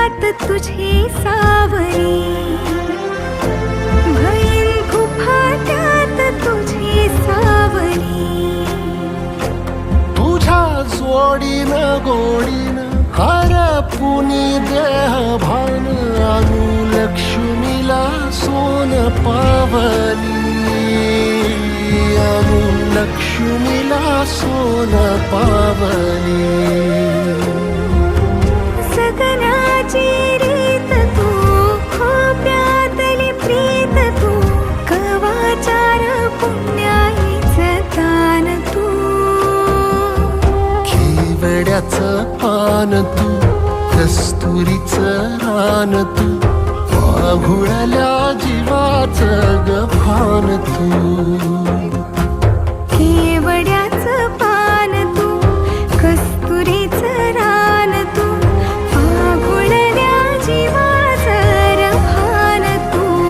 फाट्यात तुझी सावरी, भैन फाट्यात तुझी सावरी. तुझ्या जोडीनं गोडीनं हरपुनी देह भान, अनुलक्ष्मीला सोन पावली, अनुलक्ष्मीला सोन पावली. सगनाची रीत तू, खोप्यातली प्रीत तू, कवाचार पुण्याईचं दान तू. केवड्याचं पान तू, कस्तुरीचं रान तू, पाहुळल्या जीवाचं गभान तू.